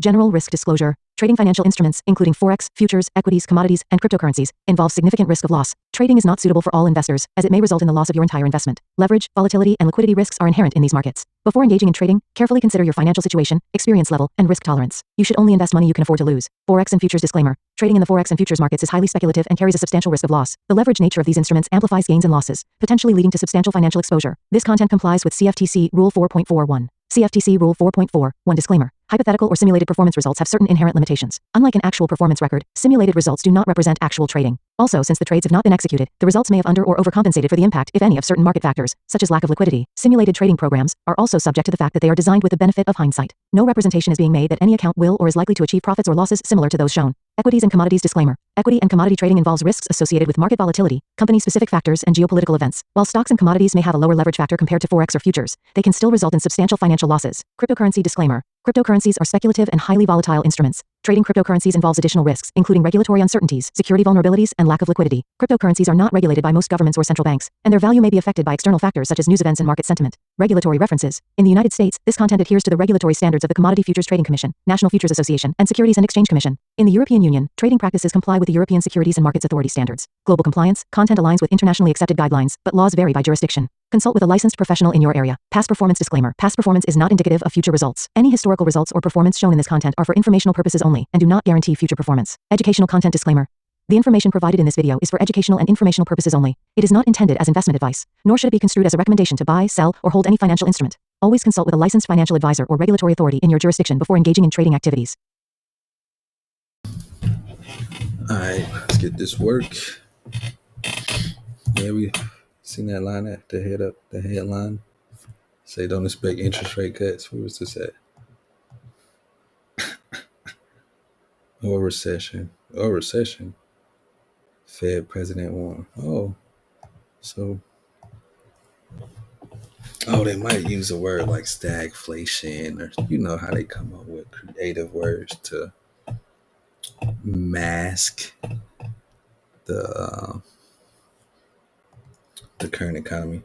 General risk disclosure. Trading financial instruments, including forex, futures, equities, commodities, and cryptocurrencies, involves significant risk of loss. Trading is not suitable for all investors, as it may result in the loss of your entire investment. Leverage, volatility, and liquidity risks are inherent in these markets. Before engaging in trading, carefully consider your financial situation, experience level, and risk tolerance. You should only invest money you can afford to lose. Forex and futures disclaimer. Trading in the forex and futures markets is highly speculative and carries a substantial risk of loss. The leverage nature of these instruments amplifies gains and losses, potentially leading to substantial financial exposure. This content complies with CFTC Rule 4.41. CFTC Rule 4.41 disclaimer. Hypothetical or simulated performance results have certain inherent limitations. Unlike an actual performance record, simulated results do not represent actual trading. Also, since the trades have not been executed, the results may have under or overcompensated for the impact, if any, of certain market factors, such as lack of liquidity. Simulated trading programs are also subject to the fact that they are designed with the benefit of hindsight. No representation is being made that any account will or is likely to achieve profits or losses similar to those shown. Equities and commodities disclaimer. Equity and commodity trading involves risks associated with market volatility, company-specific factors, and geopolitical events. While stocks and commodities may have a lower leverage factor compared to forex or futures, they can still result in substantial financial losses. Cryptocurrency disclaimer. Cryptocurrencies are speculative and highly volatile instruments. Trading cryptocurrencies involves additional risks, including regulatory uncertainties, security vulnerabilities, and lack of liquidity. Cryptocurrencies are not regulated by most governments or central banks, and their value may be affected by external factors such as news events and market sentiment. Regulatory references. In the United States, this content adheres to the regulatory standards of the Commodity Futures Trading Commission, National Futures Association, and Securities and Exchange Commission. In the European Union, trading practices comply with the European Securities and Markets Authority standards. Global compliance, content aligns with internationally accepted guidelines, but laws vary by jurisdiction. Consult with a licensed professional in your area. Past performance disclaimer. Past performance is not indicative of future results. Any historical results or performance shown in this content are for informational purposes only and do not guarantee future performance. Educational content disclaimer. The information provided in this video is for educational and informational purposes only. It is not intended as investment advice, nor should it be construed as a recommendation to buy, sell, or hold any financial instrument. Always consult with a licensed financial advisor or regulatory authority in your jurisdiction before engaging in trading activities. All right, let's get this work. Yeah, we seen that line at the headline. Say don't expect interest rate cuts. Where was this at? Or recession. Fed president warned. They might use a word like stagflation, or you know how they come up with creative words to mask the current economy.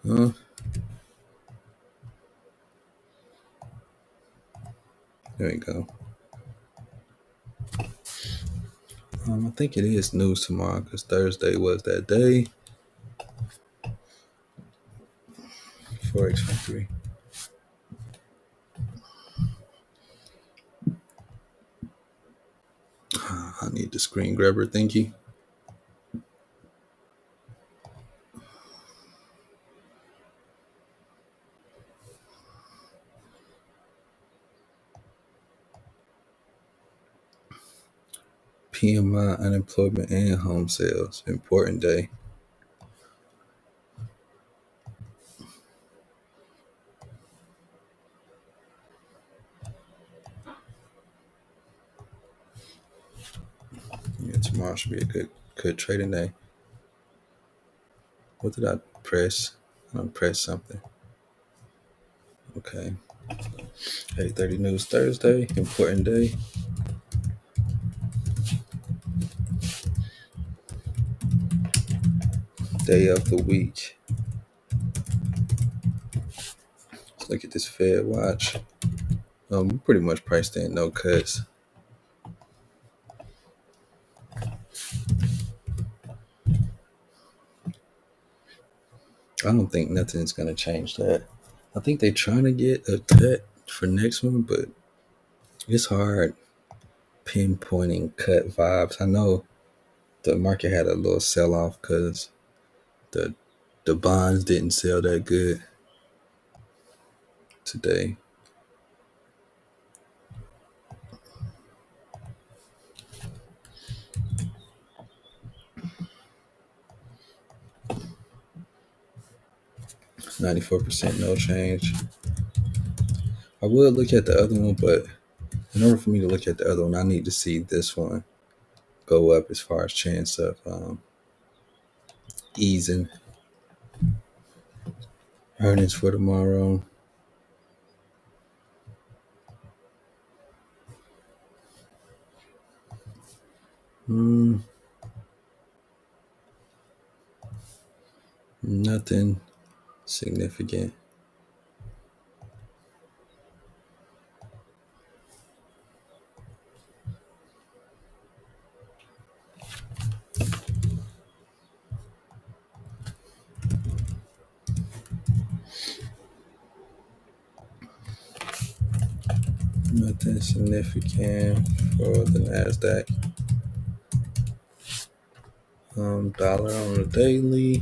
Huh? There we go. I think it is news tomorrow because Thursday was that day. Forex Factory. I need the screen grabber thingy. PMI, unemployment, and home sales. Important day. Yeah, tomorrow should be a good trading day. What did I press? I pressed something. Okay. 8:30 news Thursday. Important day. Day of the week. Let's look at this Fed watch. Pretty much priced in no cuts. I don't think nothing's gonna change that. I think they're trying to get a cut for next one, but it's hard pinpointing cut vibes. I know the market had a little sell off because the bonds didn't sell that good today. It's 94% no change. I would look at the other one, but in order for me to look at the other one, I need to see this one go up as far as chance of easing. Earnings for tomorrow. Mm, nothing significant. Nothing significant for the Nasdaq. Dollar on the daily.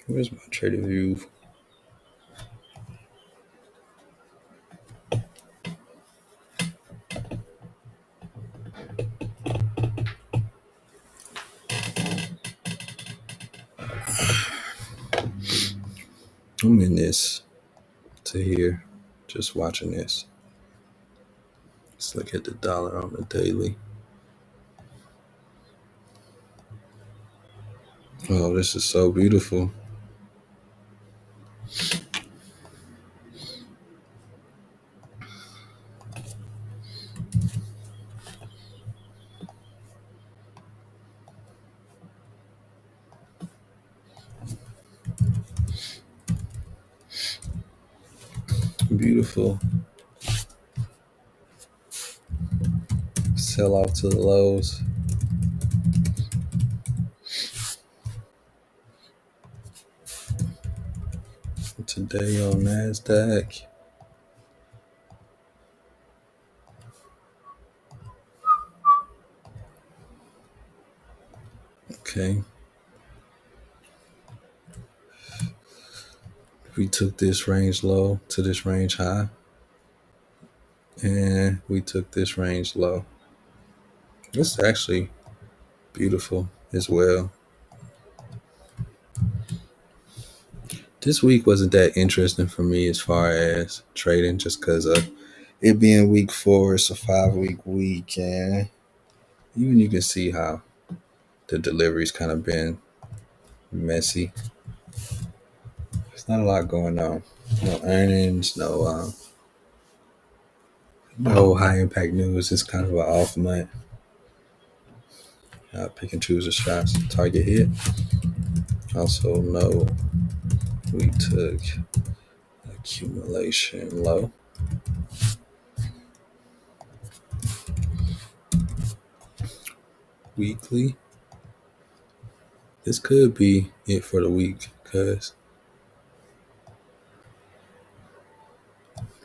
Where's my trading view? I'm in this to here, just watching this. Let's look at the dollar on the daily. Oh, this is so beautiful. Beautiful. Sell off to the lows. Today on Nasdaq. Okay. We took this range low to this range high. And we took this range low. This is actually beautiful as well. This week wasn't that interesting for me as far as trading, just because of it being week 4. It's a 5-week week, and even you can see how the delivery's kind of been messy. There's not a lot going on. No earnings, no high impact news. It's kind of an off month. Pick and choose the shots. Target hit. Also, no, we took accumulation low. Weekly. This could be it for the week because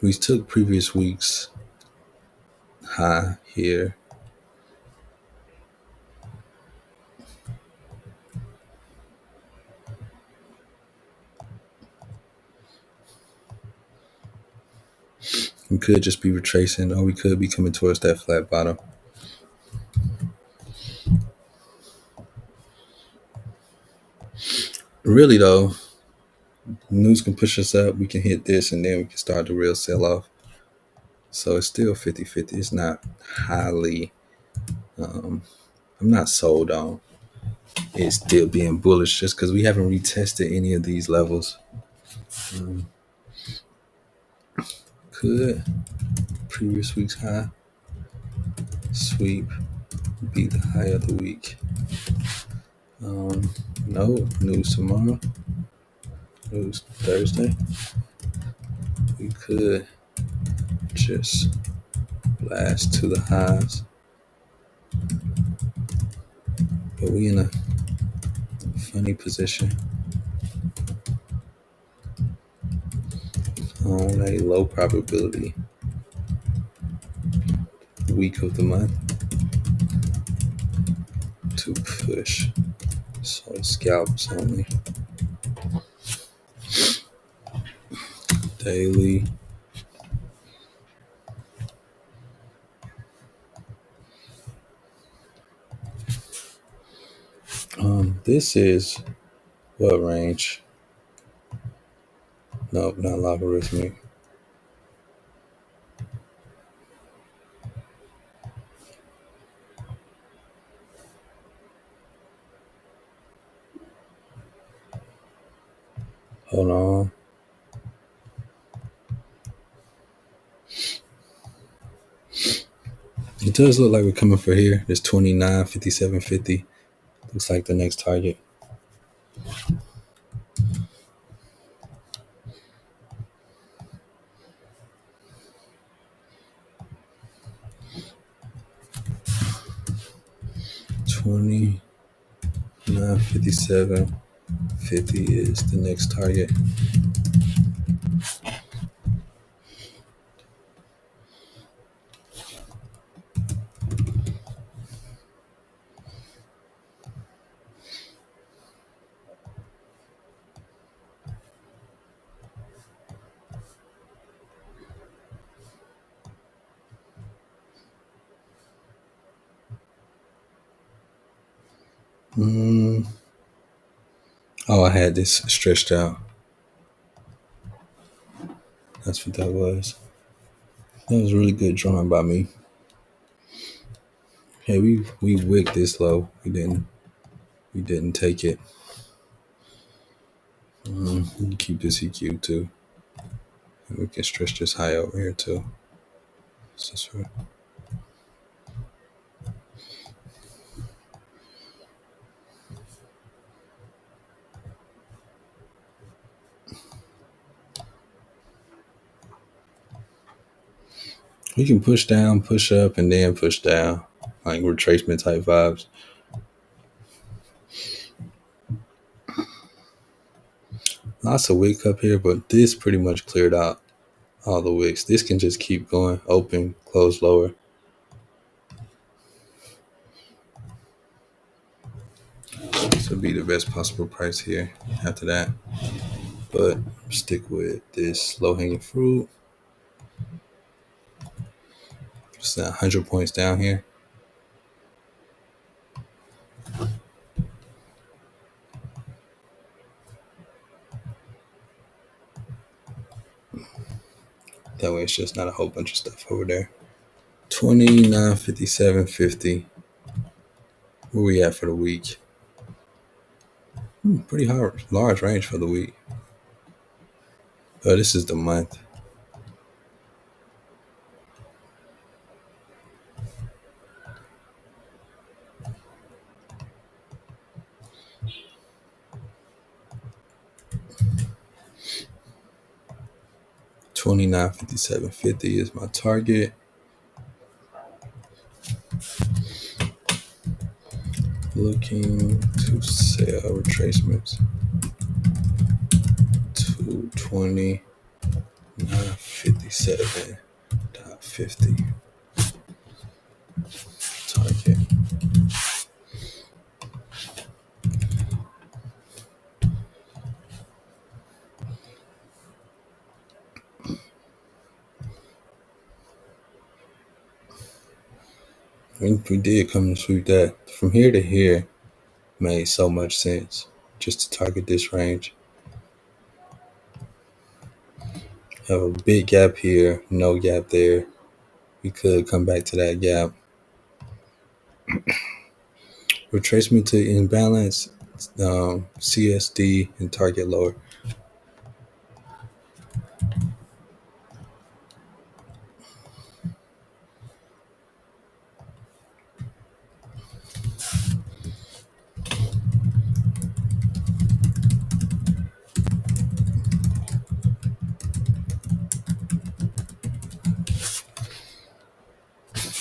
we took previous week's high here. We could just be retracing, or we could be coming towards that flat bottom. Really though, news can push us up. We can hit this, and then we can start the real sell off. So it's still 50-50. It's not highly. I'm not sold on it still being bullish just because we haven't retested any of these levels. Could previous week's high sweep be the high of the week? No, news tomorrow. News Thursday. We could just blast to the highs, but we in a funny position on a low probability week of the month to push. So scalps only. Daily. This is what range? Nope, not logarithmic. Hold on. It does look like we're coming for here. There's 29.57.50. Looks like the next target. $29.57.50 is the next target. Oh, I had this stretched out. That's what that was. That was really good drawing by me. Hey, we wicked this low. We didn't take it. We can keep this EQ too. And we can stretch this high over here too. Is this right? We can push down, push up, and then push down. Like retracement type vibes. Lots of wick up here, but this pretty much cleared out all the wicks. This can just keep going, open, close lower. This would be the best possible price here after that. But stick with this low hanging fruit. Just 100 points down here. That way it's just not a whole bunch of stuff over there. 29.57.50. Where we at for the week? Pretty hard, large range for the week. Oh, this is the month. $29.57.50 is my target. Looking to sell retracements. 229.57.50 target. We did come to sweep that. From here to here made so much sense just to target this range. Have a big gap here, no gap there. We could come back to that gap. Retracement to imbalance, CSD, and target lower.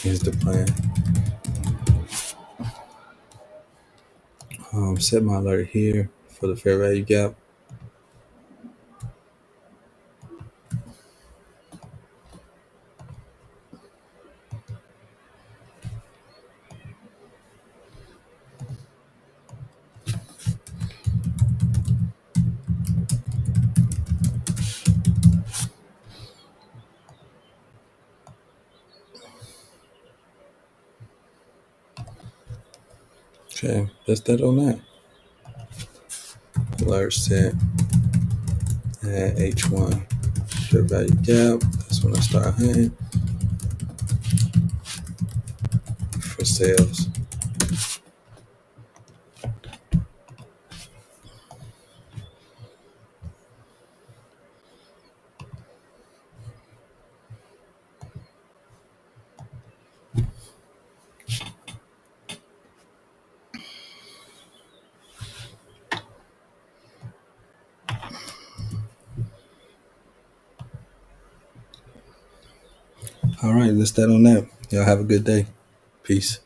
Here's the plan. Set my alert here for the fair value gap. Okay, that's that on that. Alert set at H1 fair value gap. That's when I start hunting for sales. All right, let's that on that. Y'all have a good day. Peace.